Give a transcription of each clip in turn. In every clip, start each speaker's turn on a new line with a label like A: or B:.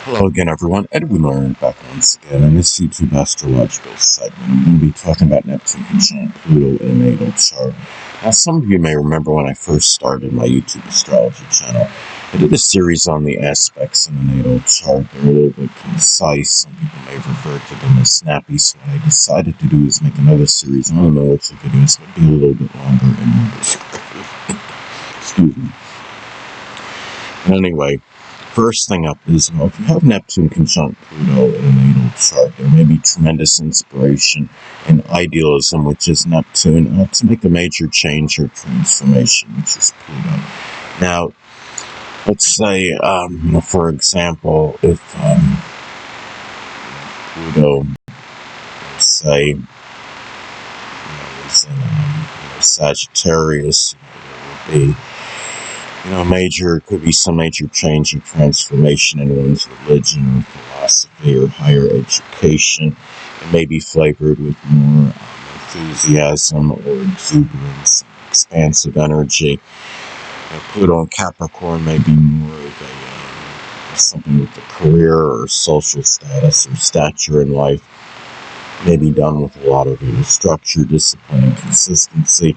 A: Hello again, everyone. Edwin Learn back once again in this YouTube astrological segment. I'm going to be talking about Neptune conjunct Pluto in a natal chart. Now, some of you may remember when I first started my YouTube astrology channel, I did a series on the aspects in the natal chart. They're a little bit concise. Some people may refer to them as snappy. So what I decided to do is make another series. I don't know which videos would be a little bit longer and more descriptive. Excuse me. Anyway, first thing up is, if you have Neptune conjunct Pluto in a natal chart, there may be tremendous inspiration and idealism, which is Neptune, to make a major change or transformation, which is Pluto. Now, let's say, for example, if Pluto, let's say, is in Sagittarius, there would be could be some major change or transformation in one's religion or philosophy or higher education. It may be flavored with more enthusiasm or exuberance, expansive energy. Pluto in Capricorn may be more of something with the career or social status or stature in life. May be done with a lot of structure, discipline, and consistency.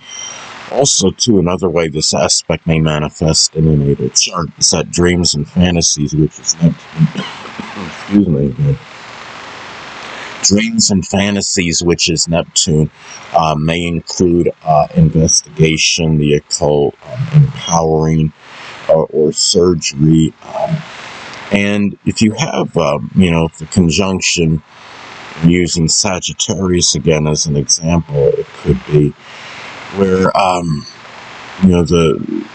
A: Also, too, another way this aspect may manifest in a natal chart is that dreams and fantasies, which is Neptune, dreams and fantasies, which is Neptune, may include investigation, the occult, empowering, or surgery. And if you have, the conjunction, using Sagittarius again as an example, it could be where,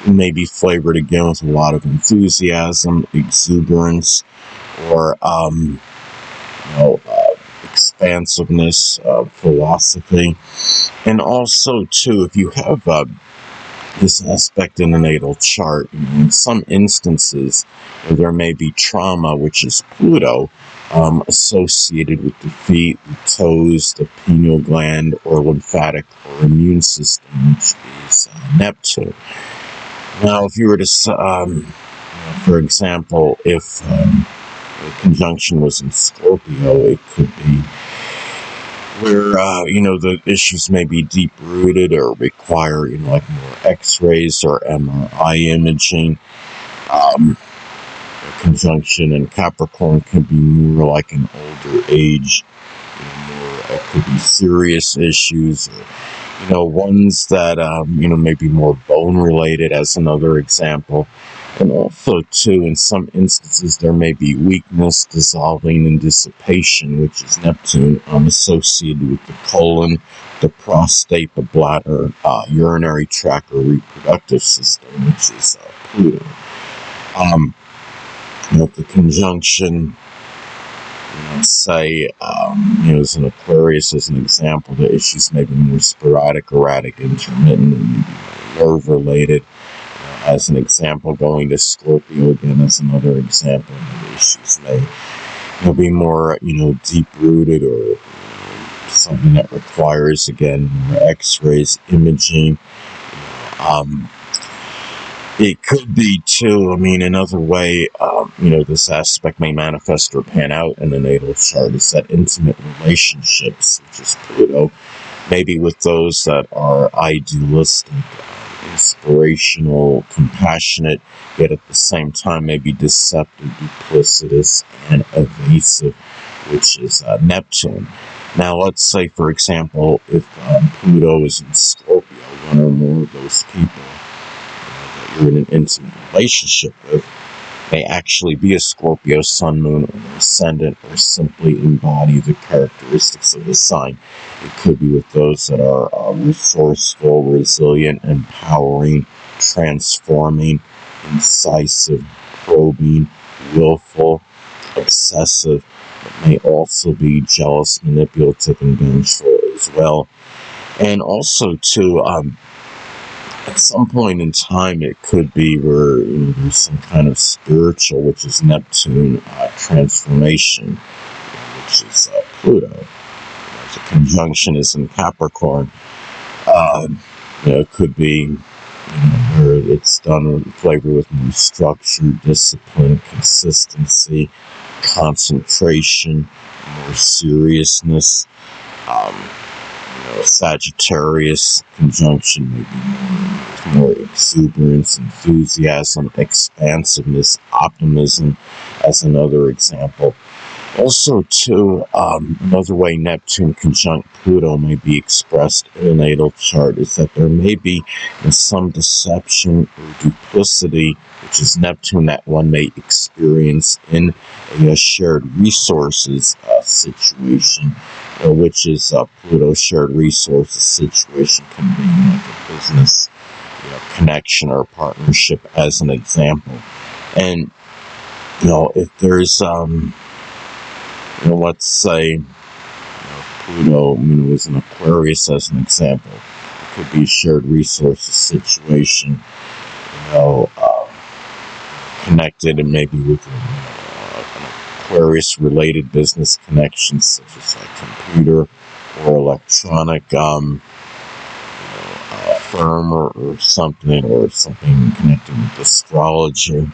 A: may be flavored again with a lot of enthusiasm, exuberance, or, expansiveness, philosophy. And also, too, if you have this aspect in the natal chart, in some instances, there may be trauma, which is Pluto, associated with the feet, the toes, the pineal gland, or lymphatic or immune system, which is Neptune. Now, if you were to, for example, if the conjunction was in Scorpio, it could be where, the issues may be deep-rooted or require, more X-rays or MRI imaging. Conjunction in Capricorn could be more like an older age, it could be serious issues, or, ones that, may be more bone-related, as another example. And also, too, in some instances, there may be weakness, dissolving, and dissipation, which is Neptune, associated with the colon, the prostate, the bladder, urinary tract, or reproductive system, which is Pluto. If the conjunction, say, as an Aquarius, as an example, the issues may be more sporadic, erratic, intermittent, and maybe nerve-related. As an example, going to Scorpio again as another example, the issues may be more, deep-rooted, or something that requires, again, more X-rays, imaging. It could be, too, another way, this aspect may manifest or pan out in the natal chart is that intimate relationships, which is Pluto, maybe with those that are idealistic, inspirational, compassionate, yet at the same time maybe deceptive, duplicitous, and evasive, which is Neptune. Now, let's say, for example, if Pluto is in Scorpio, one or more of those people you're in an intimate relationship with may actually be a Scorpio sun, moon, or ascendant, or simply embody the characteristics of the sign. It could be with those that are resourceful, resilient, empowering, transforming, incisive, probing, willful, obsessive. It may also be jealous, manipulative, and vengeful as well. And also, too, at some point in time, it could be where there's some kind of spiritual, which is Neptune, transformation, which is Pluto. The conjunction is in Capricorn. It could be where it's done with flavor with more structure, discipline, consistency, concentration, more seriousness. Sagittarius conjunction maybe more exuberance, enthusiasm, expansiveness, optimism, as another example. Also, too, another way Neptune conjunct Pluto may be expressed in a natal chart is that there may be some deception or duplicity, which is Neptune, that one may experience in a shared resources situation, which is Pluto shared resources situation can be like a business connection or partnership, as an example. And if there's let's say Pluto is an Aquarius, as an example. It could be a shared resources situation, connected and maybe with an Aquarius-related business connections, such as like computer or electronic firm or something connected with astrology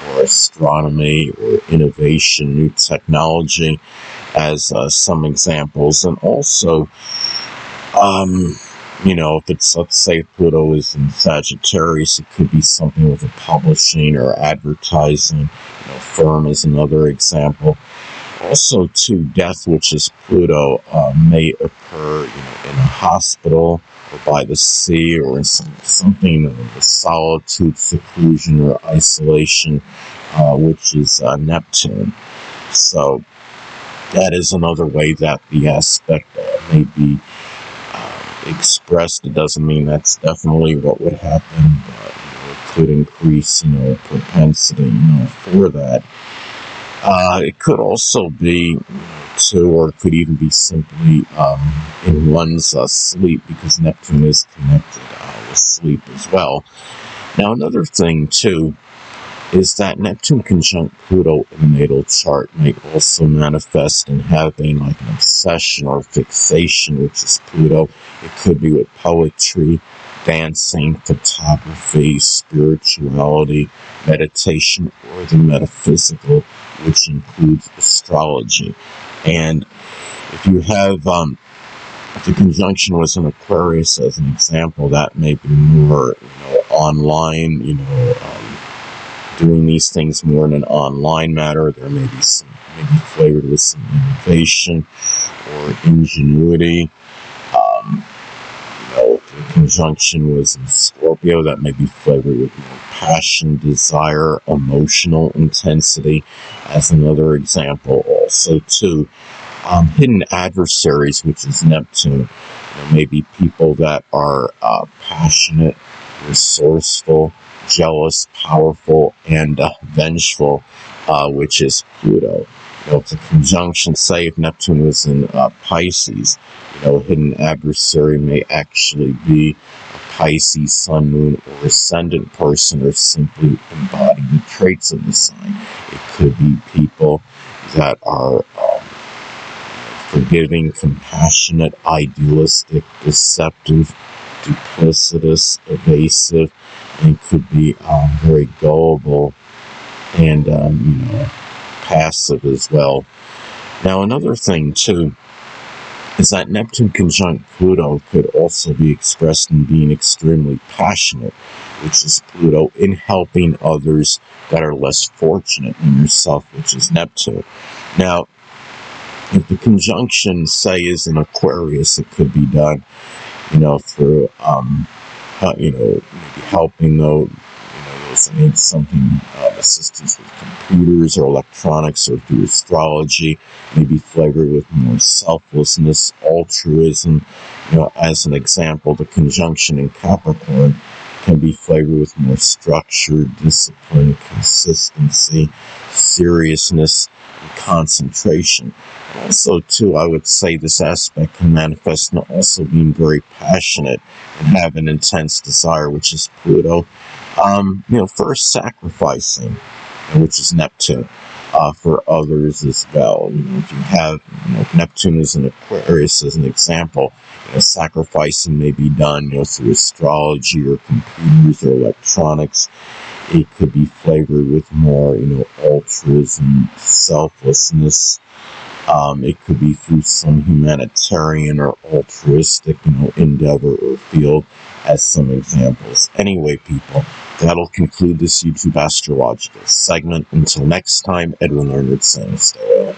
A: or astronomy or innovation, new technology, as some examples. And also, if it's, let's say Pluto is in Sagittarius, it could be something with a publishing or advertising firm, as another example. Also, too, death, which is Pluto, may occur in a hospital or by the sea or in something of solitude, seclusion, or isolation, which is Neptune. So that is another way that the aspect may be expressed. It doesn't mean that's definitely what would happen, but it could increase, propensity, for that. It could also be, or it could even be simply in one's sleep, because Neptune is connected with sleep as well. Now, another thing, too, is that Neptune conjunct Pluto in the natal chart may also manifest in having like an obsession or fixation, which is Pluto. It could be with poetry, dancing, photography, spirituality, meditation, or the metaphysical, which includes astrology. And if you have, if the conjunction was in Aquarius, as an example, that may be more, online, doing these things more in an online manner. There may be some, maybe flavored with some innovation or ingenuity. If the conjunction was in Scorpio, that may be flavored with more passion, desire, emotional intensity, as another example. Also, too, hidden adversaries, which is Neptune. Maybe people that are passionate, resourceful, jealous, powerful, and vengeful, which is Pluto. If the conjunction, say if Neptune was in Pisces, a hidden adversary may actually be a Pisces sun, moon, or ascendant person, or simply embody the traits of the sign. It could be people that are forgiving, compassionate, idealistic, deceptive, duplicitous, evasive, and could be very gullible and, passive as well. Now, another thing, too, is that Neptune conjunct Pluto could also be expressed in being extremely passionate, which is Pluto, in helping others that are less fortunate than yourself, which is Neptune. Now, if the conjunction, say, is in Aquarius, it could be done, through, maybe helping those that need something, assistance with computers or electronics, or through astrology, maybe flavored with more selflessness, altruism. As an example, the conjunction in Capricorn can be flavored with more structure, discipline, consistency, seriousness, and concentration. Also, too, I would say this aspect can manifest in also being very passionate and have an intense desire, which is Pluto. First sacrificing, which is Neptune, for others as well. If you have, Neptune is in Aquarius, as an example, sacrificing may be done, through astrology or computers or electronics. it could be flavored with more, altruism, selflessness. It could be through some humanitarian or altruistic, endeavor or field, as some examples. Anyway, people, that'll conclude this YouTube astrological segment. Until next time, Edwin Leonard saying stay well.